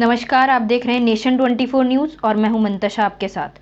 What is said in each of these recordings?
नमस्कार, आप देख रहे हैं नेशन 24 न्यूज़ और मैं हूं मंतशा आपके साथ।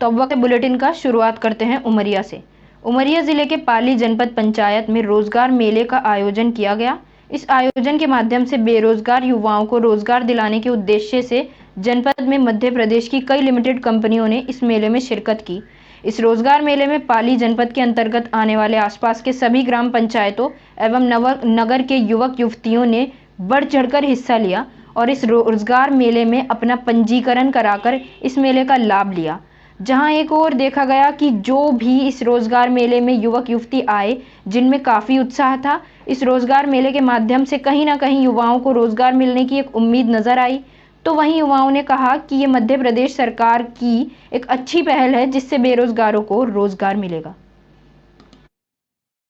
तो अब वक्त बुलेटिन का शुरुआत करते हैं उमरिया से। उमरिया जिले के पाली जनपद पंचायत में रोजगार मेले का आयोजन किया गया। इस आयोजन के माध्यम से बेरोजगार युवाओं को रोजगार दिलाने के उद्देश्य से जनपद में मध्य प्रदेश की कई लिमिटेड कंपनियों ने इस मेले में शिरकत की। इस रोजगार मेले में पाली जनपद के अंतर्गत आने वाले आसपास के सभी ग्राम पंचायतों एवं नगर के युवक युवतियों ने बढ़ चढ़कर हिस्सा लिया और इस रोजगार मेले में अपना पंजीकरण कराकर इस मेले का लाभ लिया। जहां एक और देखा गया कि जो भी इस रोजगार मेले में युवक युवती आए, जिनमें काफी उत्साह था। इस रोजगार मेले के माध्यम से कहीं ना कहीं युवाओं को रोजगार मिलने की एक उम्मीद नजर आई। तो वहीं युवाओं ने कहा कि ये मध्य प्रदेश सरकार की एक अच्छी पहल है जिससे बेरोजगारों को रोजगार मिलेगा।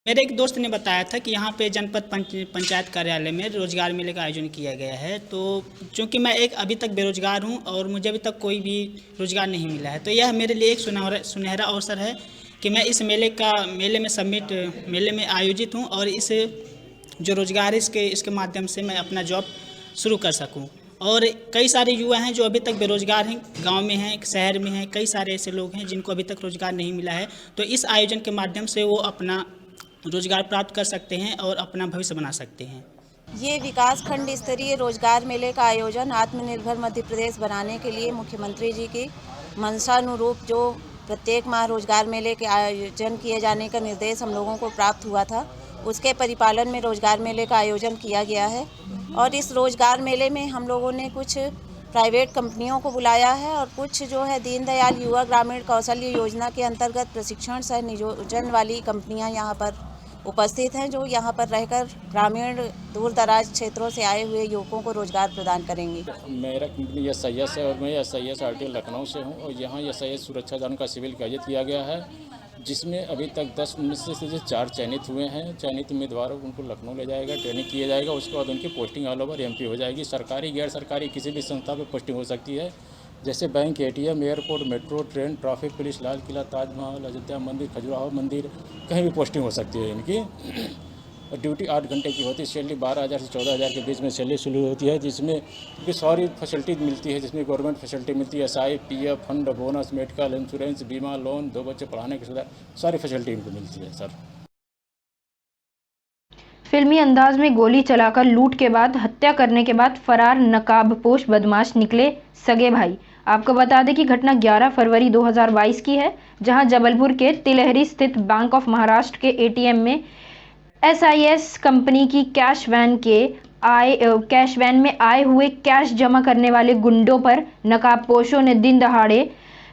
मेरे एक दोस्त ने बताया था कि यहाँ पे जनपद पंचायत कार्यालय में रोजगार मेले का आयोजन किया गया है। तो चूँकि मैं एक अभी तक बेरोजगार हूँ और मुझे अभी तक कोई भी रोजगार नहीं मिला है, तो यह मेरे लिए एक सुनहरा अवसर है कि मैं इस मेले में आयोजित हूँ और इस जो रोजगार इसके माध्यम से मैं अपना जॉब शुरू कर सकूँ। और कई सारे युवा हैं जो अभी तक बेरोजगार हैं, गांव में हैं, शहर में हैं, कई सारे ऐसे लोग हैं जिनको अभी तक रोजगार नहीं मिला है। तो इस आयोजन के माध्यम से वो अपना रोजगार प्राप्त कर सकते हैं और अपना भविष्य बना सकते हैं। ये विकास खंड स्तरीय रोजगार मेले का आयोजन आत्मनिर्भर मध्य प्रदेश बनाने के लिए मुख्यमंत्री जी की मंशानुरूप जो प्रत्येक माह रोजगार मेले के आयोजन किए जाने का निर्देश हम लोगों को प्राप्त हुआ था, उसके परिपालन में रोजगार मेले का आयोजन किया गया है। और इस रोजगार मेले में हम लोगों ने कुछ प्राइवेट कंपनियों को बुलाया है और कुछ जो है दीनदयाल युवा ग्रामीण कौशल्य योजना के अंतर्गत प्रशिक्षण सह नियोजन वाली कंपनियां यहाँ पर उपस्थित हैं, जो यहाँ पर रहकर ग्रामीण दूर दराज क्षेत्रों से आए हुए युवकों को रोजगार प्रदान करेंगी। मेरा कंपनी SIS है और मैं SIS RTO लखनऊ से हूँ और यहाँ SIS सुरक्षा दान का सिविल का आयोजित किया गया है, जिसमें अभी तक 10 में से 4 चयनित हुए हैं। चयनित उम्मीदवारों को उनको लखनऊ ले जाएगा, ट्रेनिंग किया जाएगा, उसके बाद उनकी पोस्टिंग ऑल ओवर MP हो जाएगी। सरकारी गैर सरकारी किसी भी संस्था पर पोस्टिंग हो सकती है, जैसे bank, ATM, airport, metro, train, traffic police, Lal Qila, Taj Mahal, Ayodhya मंदिर, खजुराहो मंदिर, कहीं भी पोस्टिंग हो सकती है इनकी। और ड्यूटी 8 घंटे की होती है। सैलरी 12,000 से 14,000 के बीच में सैलरी शुरू होती है, जिसमें भी सारी फैसिलिटीज मिलती है, जिसमें गवर्नमेंट फैसिलिटी मिलती है, SI, PF, fund, bonus, medical insurance, बीमा, लोन, 2 बच्चे पढ़ाने की सुविधा, सारी फैसिलिटी इनको मिलती है सर। फिल्मी अंदाज में गोली चलाकर लूट के बाद हत्या करने के बाद फरार नकाबपोश बदमाश निकले सगे भाई। आपको बता दें कि घटना 11 फरवरी 2022 की है, जहां जबलपुर के तिलहरी स्थित बैंक ऑफ महाराष्ट्र के ATM में SIS कंपनी की कैश वैन में आए हुए कैश जमा करने वाले गुंडों पर नकाबपोशों ने दिन दहाड़े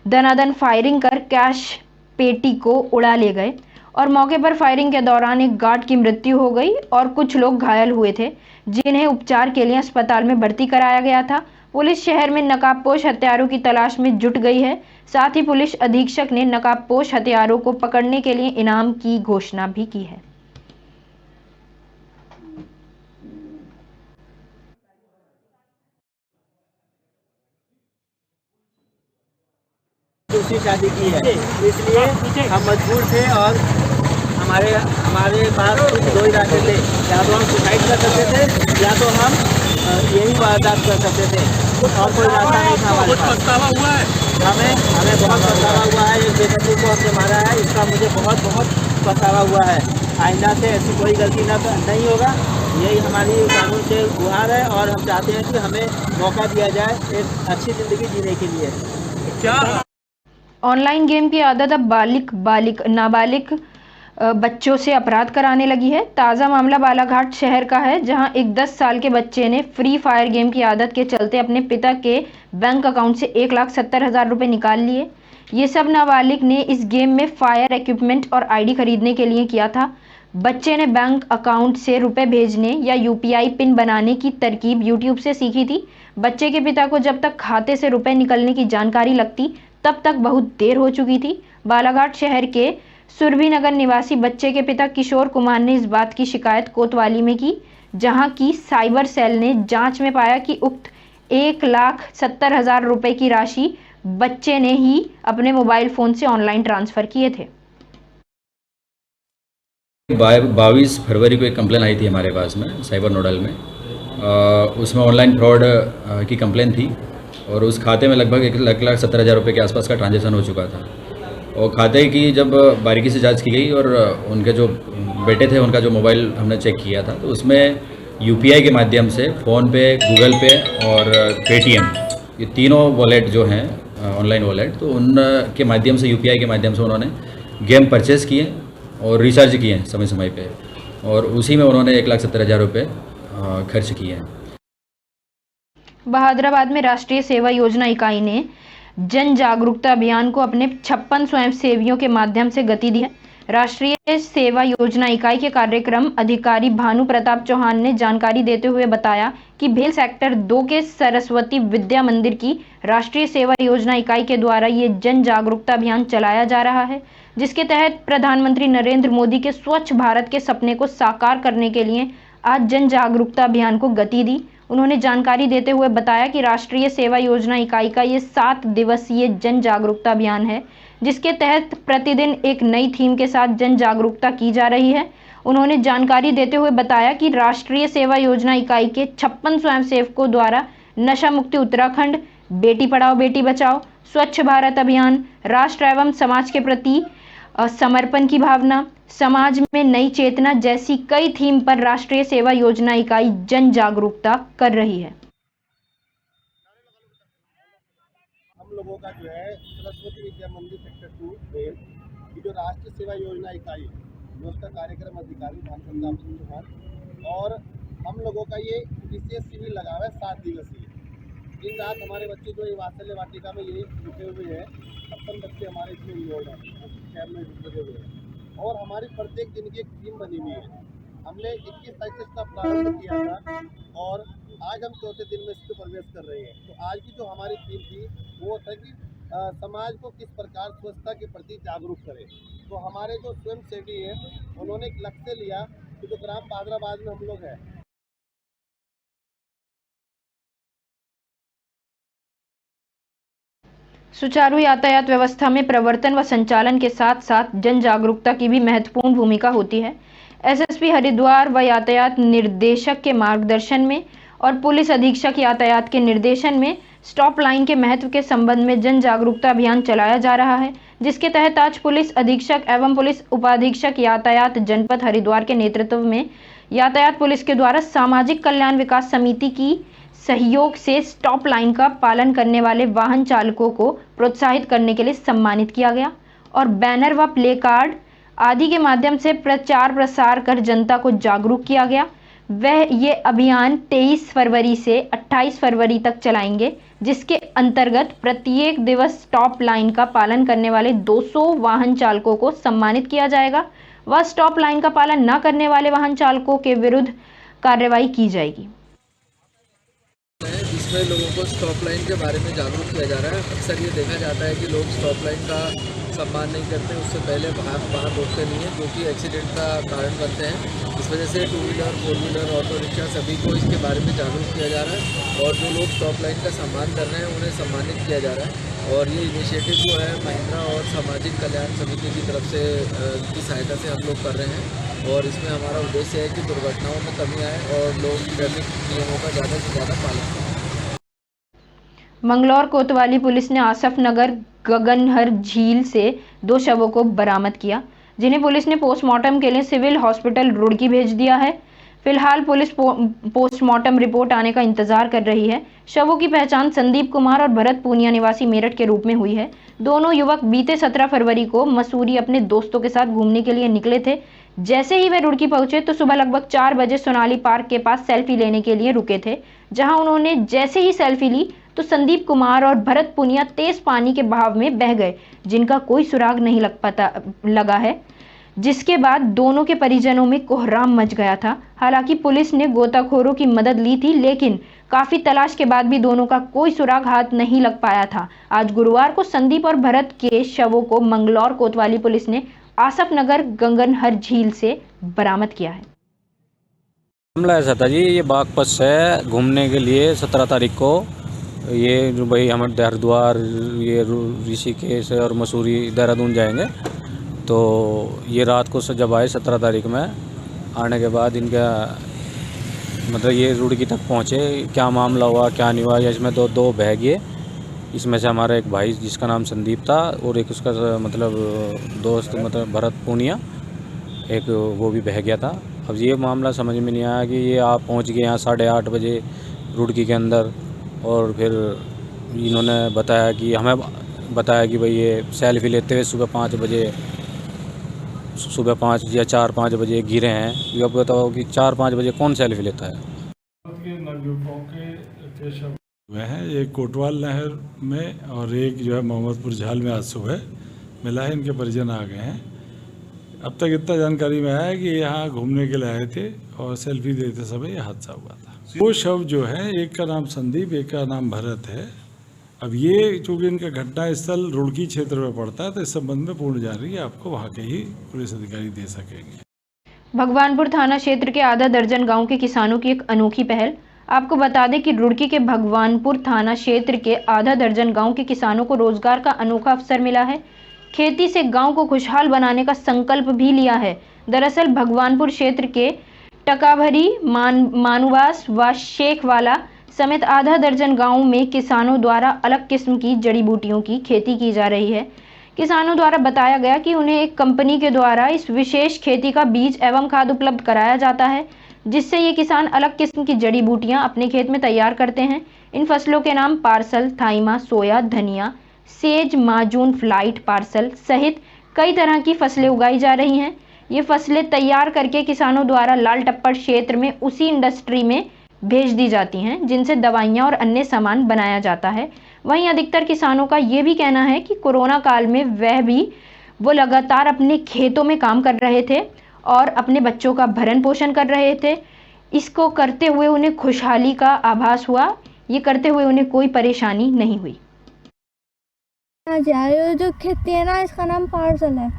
दनादन फायरिंग कर कैश पेटी को उड़ा ले गए और मौके पर फायरिंग के दौरान एक गार्ड की मृत्यु हो गई और कुछ लोग घायल हुए थे, जिन्हें उपचार के लिए अस्पताल में भर्ती कराया गया था। पुलिस शहर में नकाबपोश हत्यारों की तलाश में जुट गई है। साथ ही पुलिस अधीक्षक ने नकाबपोश हत्यारों को पकड़ने के लिए इनाम की घोषणा भी की है। दूसरी शादी की है, इसलिए हम मजबूर थे और हमारे पास कुछ 2 ही रास्ते थे, या तो हम सुसाइड कर सकते थे या तो हम यही वारदात कर सकते थे, और कोई रास्ता नहीं था हमारे पास। पछतावा हुआ है, हमें बहुत पछतावा हुआ है। एक बेकसूर को हमने मारा है, इसका मुझे बहुत पछतावा हुआ है। आइंदा से ऐसी कोई गलती नहीं होगा, यही हमारी कानून से गुहार है और हम चाहते हैं कि हमें मौका दिया जाए एक अच्छी ज़िंदगी जीने के लिए। क्या ऑनलाइन गेम की आदत अब नाबालिग बच्चों से अपराध कराने लगी है। ताज़ा मामला बालाघाट शहर का है, जहां एक 10 साल के बच्चे ने फ्री फायर गेम की आदत के चलते अपने पिता के बैंक अकाउंट से 1,70,000 रुपये निकाल लिए। ये सब नाबालिग ने इस गेम में फायर इक्विपमेंट और ID खरीदने के लिए किया था। बच्चे ने बैंक अकाउंट से रुपए भेजने या UPI पिन बनाने की तरकीब YouTube से सीखी थी। बच्चे के पिता को जब तक खाते से रुपए निकलने की जानकारी लगती, तब तक बहुत देर हो चुकी थी। बालाघाट शहर के सुरभि नगर निवासी बच्चे के पिता किशोर कुमार ने इस बात की शिकायत कोतवाली में की, जहां की साइबर सेल ने जांच में पाया कि उक्त 1,70,000 रुपए की राशि बच्चे ने ही अपने मोबाइल फोन से ऑनलाइन ट्रांसफर किए थे। 22 फरवरी को एक कंप्लेन आई थी हमारे पास में साइबर नोडल में उसमें ऑनलाइन फ्रॉड की कंप्लेन थी और उस खाते में लगभग 1,70,000 रुपये के आसपास का ट्रांजैक्शन हो चुका था। और खाते की जब बारीकी से जांच की गई और उनके जो बेटे थे उनका जो मोबाइल हमने चेक किया था, तो उसमें यूपीआई के माध्यम से फ़ोनपे, गूगल पे और पेटीएम, ये तीनों वॉलेट जो हैं ऑनलाइन वॉलेट, तो उनके माध्यम से यूपीआई के माध्यम से उन्होंने गेम परचेज़ किए और रिचार्ज किए समय समय पे, और उसी में उन्होंने 1,70,000 रुपये खर्च किए हैं। बहादुराबाद में राष्ट्रीय सेवा योजना इकाई ने जन जागरूकता अभियान को अपने 56 स्वयंसेवियों के माध्यम से गति दी है। राष्ट्रीय सेवा योजना इकाई के कार्यक्रम अधिकारी भानु प्रताप चौहान ने जानकारी देते हुए बताया कि भेल सेक्टर 2 के सरस्वती विद्या मंदिर की राष्ट्रीय सेवा योजना इकाई के द्वारा ये जन जागरूकता अभियान चलाया जा रहा है, जिसके तहत प्रधानमंत्री नरेंद्र मोदी के स्वच्छ भारत के सपने को साकार करने के लिए आज जन जागरूकता अभियान को गति दी। उन्होंने जानकारी देते हुए बताया कि राष्ट्रीय सेवा योजना इकाई का ये 7 दिवसीय जन जागरूकता अभियान है, जिसके तहत प्रतिदिन एक नई थीम के साथ जन जागरूकता की जा रही है। उन्होंने जानकारी देते हुए बताया कि राष्ट्रीय सेवा योजना इकाई के 56 स्वयंसेवकों द्वारा नशा मुक्ति उत्तराखंड, बेटी पढ़ाओ बेटी बचाओ, स्वच्छ भारत अभियान, राष्ट्र एवं समाज के प्रति समर्पण की भावना, समाज में नई चेतना जैसी कई थीम पर राष्ट्रीय सेवा योजना इकाई जन जागरूकता कर रही है। हम लोगों का जो है सरस्वती विद्या मंदिर सेक्टर 2 भेल की जो राष्ट्रीय सेवा योजना इकाई है, उसका कार्यक्रम अधिकारी भानु प्रताप चौहान, और हम लोगों का ये विशेष शिविर लगा हुआ है 7 दिवसीय। दिन रात हमारे बच्चे जो ये वात्सल्य वाटिका में यही रुके हुए हैं, 56 बच्चे हमारे इसमें इन्वॉल्व हैं, कैम्प में जुटे हुए हैं, और हमारी प्रत्येक दिन की एक टीम बनी हुई है। हमने 21 तारीख से इसका प्रारंभ किया था और आज हम चौथे दिन में इसको प्रवेश कर रहे हैं। तो आज की जो हमारी थीम थी वो था कि समाज को किस प्रकार स्वच्छता के प्रति जागरूक करें। तो हमारे जो स्वयंसेवी हैं उन्होंने एक लक्ष्य लिया कि जो ग्राम बहादुराबाद में हम लोग हैं, सुचारू यातायात व्यवस्था में प्रवर्तन व संचालन के साथ साथ जन जागरूकता की भी महत्वपूर्ण भूमिका होती है। एसएसपी हरिद्वार व यातायात निर्देशक के मार्गदर्शन में और पुलिस अधीक्षक यातायात के निर्देशन में स्टॉप लाइन के महत्व के संबंध में जन जागरूकता अभियान चलाया जा रहा है, जिसके तहत आज पुलिस अधीक्षक एवं पुलिस उपाधीक्षक यातायात जनपद हरिद्वार के नेतृत्व में यातायात पुलिस के द्वारा सामाजिक कल्याण विकास समिति की सहयोग से स्टॉप लाइन का पालन करने वाले वाहन चालकों को प्रोत्साहित करने के लिए सम्मानित किया गया और बैनर व प्ले कार्ड आदि के माध्यम से प्रचार प्रसार कर जनता को जागरूक किया गया। ये अभियान 23 फरवरी से 28 फरवरी तक चलाएंगे, जिसके अंतर्गत प्रत्येक दिवस स्टॉप लाइन का पालन करने वाले 200 वाहन चालकों को सम्मानित किया जाएगा व स्टॉप लाइन का पालन न करने वाले वाहन चालकों के विरुद्ध कार्रवाई की जाएगी। इसमें लोगों को स्टॉप लाइन के बारे में जागरूक किया जा रहा है। अक्सर ये देखा जाता है कि लोग स्टॉप लाइन का सम्मान नहीं करते, उससे पहले बाहर रोकते नहीं हैं, जो कि एक्सीडेंट का कारण बनते हैं। इस वजह से 2 व्हीलर, 4 व्हीलर, ऑटो रिक्शा सभी को इसके बारे में जागरूक किया जा रहा है और जो लोग स्टॉप लाइन का सम्मान कर रहे हैं उन्हें सम्मानित किया जा रहा है। और ये इनिशिएटिव जो है महिंद्रा और सामाजिक कल्याण समिति की तरफ से की सहायता से हम लोग कर रहे हैं और इसमें हमारा उद्देश्य है कि दुर्घटनाओं में कमी आए और लोग ट्रैफिक नियमों का ज़्यादा से ज़्यादा पालन करें। मंगलौर कोतवाली पुलिस ने आसफ नगर गगनहर झील से 2 शवों को बरामद किया, जिन्हें पुलिस ने पोस्टमार्टम के लिए सिविल हॉस्पिटल रुड़की भेज दिया है। फिलहाल पुलिस पोस्टमार्टम रिपोर्ट आने का इंतजार कर रही है। शवों की पहचान संदीप कुमार और भरत पूनिया निवासी मेरठ के रूप में हुई है। दोनों युवक बीते 17 फरवरी को मसूरी अपने दोस्तों के साथ घूमने के लिए निकले थे। जैसे ही वे रुड़की पहुंचे तो सुबह लगभग 4 बजे सोनाली पार्क के पास सेल्फी लेने के लिए रुके थे, जहां उन्होंने जैसे ही सेल्फी ली तो संदीप कुमार और भरत पूनिया तेज पानी के बहाव में बह गए, जिनका कोई सुराग नहीं लगा है, जिसके बाद दोनों के परिजनों में कोहराम मच गया था। हालांकि पुलिस ने गोताखोरों की मदद ली थी, लेकिन काफी तलाश के बाद भी दोनों का कोई सुराग हाथ नहीं लग पाया था। आज गुरुवार को संदीप और भरत के शवों को मंगलौर कोतवाली पुलिस ने आसफ नगर गगनहर झील से बरामद किया है। मामला ऐसा था जी, ये बागपत से घूमने के लिए 17 तारीख को ये भाई हम हरिद्वार, ये ऋषिकेश और मसूरी, देहरादून जाएंगे। तो ये रात को जब आए 17 तारीख में, आने के बाद इनका मतलब ये रुड़की तक पहुँचे, क्या मामला हुआ क्या नहीं हुआ। इसमें दो बह गए। इसमें से हमारा एक भाई जिसका नाम संदीप था और एक उसका मतलब दोस्त मतलब भरत पूनिया, एक वो भी बह गया था। अब ये मामला समझ में नहीं आया कि ये आप पहुंच गए यहाँ 8:30 बजे रुड़की के अंदर, और फिर इन्होंने बताया कि हमें बताया कि भाई ये सेल्फी लेते हुए सुबह 5 या 4-5 बजे गिरे हैं। ये अब बताओ कि 4-5 बजे कौन सेल्फी लेता है। हुए हैं एक कोटवाल नहर में और एक जो है मोहम्मदपुर झाल में आज सुबह मिला है। इनके परिजन आ गए हैं। अब तक इतना जानकारी में आया है कि यहाँ घूमने के लिए आए थे और सेल्फी लेते समय यह हादसा हुआ था। वो शव जो है, एक का नाम संदीप, एक का नाम भरत है। अब ये चूँकि इनका घटना स्थल रुड़की क्षेत्र में पड़ता है तो इस संबंध में पूर्ण जानकारी आपको वहाँ के ही पुलिस अधिकारी दे सकेंगे। भगवानपुर थाना क्षेत्र के आधा दर्जन गांव के किसानों की एक अनोखी पहल। आपको बता दें कि रुड़की के भगवानपुर थाना क्षेत्र के आधा दर्जन गांव के किसानों को रोजगार का अनोखा अवसर मिला है। खेती से गांव को खुशहाल बनाने का संकल्प भी लिया है। दरअसल भगवानपुर क्षेत्र के टकाभरी, मानुवास व शेखवाला समेत आधा दर्जन गांवों में किसानों द्वारा अलग किस्म की जड़ी बूटियों की खेती की जा रही है। किसानों द्वारा बताया गया कि उन्हें एक कंपनी के द्वारा इस विशेष खेती का बीज एवं खाद उपलब्ध कराया जाता है, जिससे ये किसान अलग किस्म की जड़ी बूटियां अपने खेत में तैयार करते हैं। इन फसलों के नाम पार्सल, थाइमा, सोया, धनिया, सेज, माजून, फ्लाइट, पार्सल सहित कई तरह की फसलें उगाई जा रही हैं। ये फसलें तैयार करके किसानों द्वारा लाल टप्पड़ क्षेत्र में उसी इंडस्ट्री में भेज दी जाती हैं, जिनसे दवाइयाँ और अन्य सामान बनाया जाता है। वहीं अधिकतर किसानों का ये भी कहना है कि कोरोना काल में वो लगातार अपने खेतों में काम कर रहे थे और अपने बच्चों का भरण पोषण कर रहे थे। इसको करते हुए उन्हें खुशहाली का आभास हुआ। ये करते हुए उन्हें कोई परेशानी नहीं हुई। जो खेती है ना, इसका नाम पार्सल है,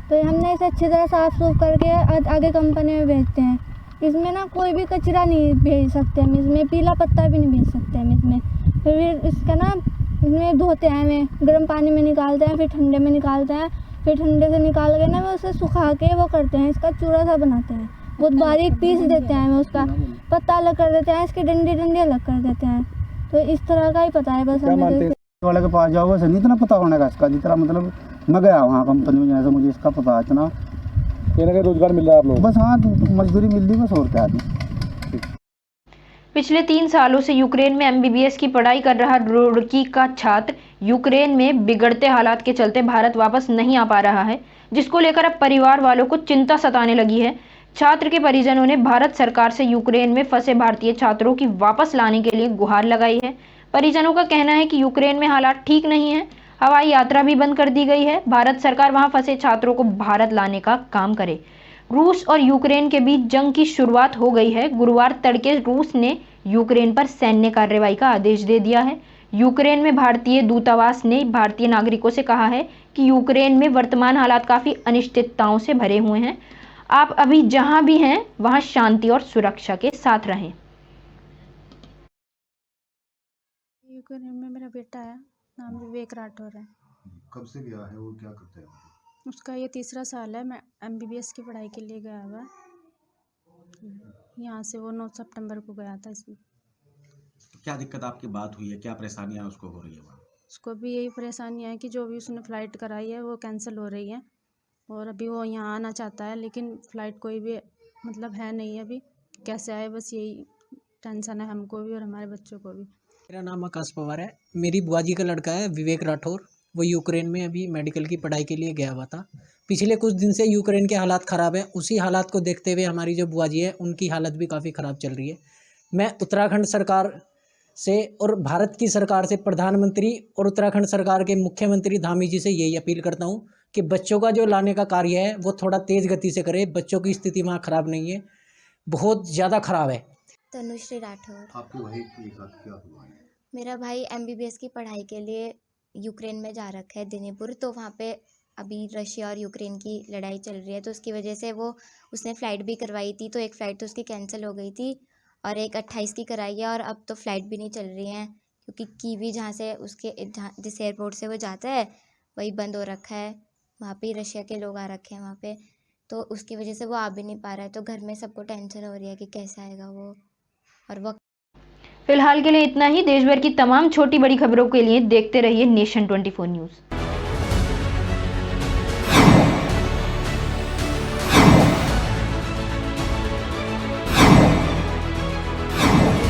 तो हमने इसे अच्छी तरह साफ सूफ करके आगे कंपनी में भेजते हैं। इसमें ना कोई भी कचरा नहीं भेज सकते हम, इसमें पीला पत्ता भी नहीं भेज सकते हम इसमें। फिर इसका ना इसमें धोते हैं, हमें गर्म पानी में निकालते हैं, फिर ठंडे में निकालते हैं, फिर ठंडे से निकाल के ना वो उसे सुखा के वो करते हैं, इसका चूड़ा सा बनाते हैं, बहुत बारीक पीस देते हैं। हमें उसका पत्ता अलग कर देते हैं, इसके डंडी अलग कर देते हैं। तो इस तरह का ही पता है बस हमें। वाले के पास जाओ, वैसे नहीं इतना पता होने का इसका, जितना मतलब मैं गया वहाँ कंपनी में, जैसे मुझे इसका पता है इतना। कहीं ना कहीं रोजगार मिल रहा है आप लोग? बस हाँ, मजदूरी मिल रही बस, और क्या है। पिछले 3 सालों से यूक्रेन में MBBS की पढ़ाई कर रहा रुड़की का छात्र यूक्रेन में बिगड़ते हालात के चलते भारत वापस नहीं आ पा रहा है, जिसको लेकर अब परिवार वालों को चिंता सताने लगी है। छात्र के परिजनों ने भारत सरकार से यूक्रेन में फंसे भारतीय छात्रों की वापस लाने के लिए गुहार लगाई है। परिजनों का कहना है कि यूक्रेन में हालात ठीक नहीं है, हवाई यात्रा भी बंद कर दी गई है। भारत सरकार वहां फंसे छात्रों को भारत लाने का काम करे। रूस और यूक्रेन के बीच जंग की शुरुआत हो गई है। गुरुवार तड़के रूस ने यूक्रेन पर सैन्य कार्रवाई का आदेश दे दिया है। यूक्रेन में भारतीय दूतावास ने भारतीय नागरिकों से कहा है कि यूक्रेन में वर्तमान हालात काफी अनिश्चितताओं से भरे हुए हैं। आप अभी जहां भी हैं वहां शांति और सुरक्षा के साथ रहें। यूक्रेन में मेरा बेटा है, नाम विवेक राठौर है। कब से गया है और क्या करते हैं? उसका ये 3रा साल है। मैं MBBS की पढ़ाई के लिए गया हुआ। यहाँ से वो 9 सितंबर को गया था। इसमें क्या दिक्कत आपकी बात हुई है, क्या परेशानियाँ उसको हो रही है वहाँ? उसको भी यही परेशानियाँ है कि जो भी उसने फ़्लाइट कराई है वो कैंसिल हो रही है, और अभी वो यहाँ आना चाहता है, लेकिन फ़्लाइट कोई भी मतलब है नहीं अभी। कैसे आए, बस यही टेंशन है हमको भी और हमारे बच्चों को भी। मेरा नाम आकाश पवार है। मेरी बुआ जी का लड़का है विवेक राठौर। वो यूक्रेन में अभी मेडिकल की पढ़ाई के लिए गया हुआ था। पिछले कुछ दिन से यूक्रेन के हालात ख़राब हैं। उसी हालात को देखते हुए हमारी जो बुआ जी है उनकी हालत भी काफ़ी ख़राब चल रही है। मैं उत्तराखंड सरकार से और भारत की सरकार से, प्रधानमंत्री और उत्तराखंड सरकार के मुख्यमंत्री धामी जी से यही अपील करता हूँ कि बच्चों का जो लाने का कार्य है वो थोड़ा तेज़ गति से करे। बच्चों की स्थिति वहाँ ख़राब नहीं है, बहुत ज़्यादा ख़राब है। तनुश्री राठौर। आपके भाई के साथ क्या हुआ है? मेरा भाई MBBS की पढ़ाई के लिए यूक्रेन में जा रखा है, दिनीपुर। तो वहाँ पे अभी रशिया और यूक्रेन की लड़ाई चल रही है, तो उसकी वजह से उसने फ़्लाइट भी करवाई थी, तो एक फ़्लाइट तो उसकी कैंसिल हो गई थी और एक 28 की कराई है, और अब तो फ़्लाइट भी नहीं चल रही हैं क्योंकि कीवी जहाँ जिस एयरपोर्ट से वो जाता है वही बंद हो रखा है। वहाँ पे रशिया के लोग आ रखे हैं वहाँ पे, तो उसकी वजह से वो आ भी नहीं पा रहा है। तो घर में सबको टेंशन हो रही है कि कैसे आएगा वो। और वो फिलहाल के लिए इतना ही। देश भर की तमाम छोटी बड़ी खबरों के लिए देखते रहिए नेशन 24 न्यूज़।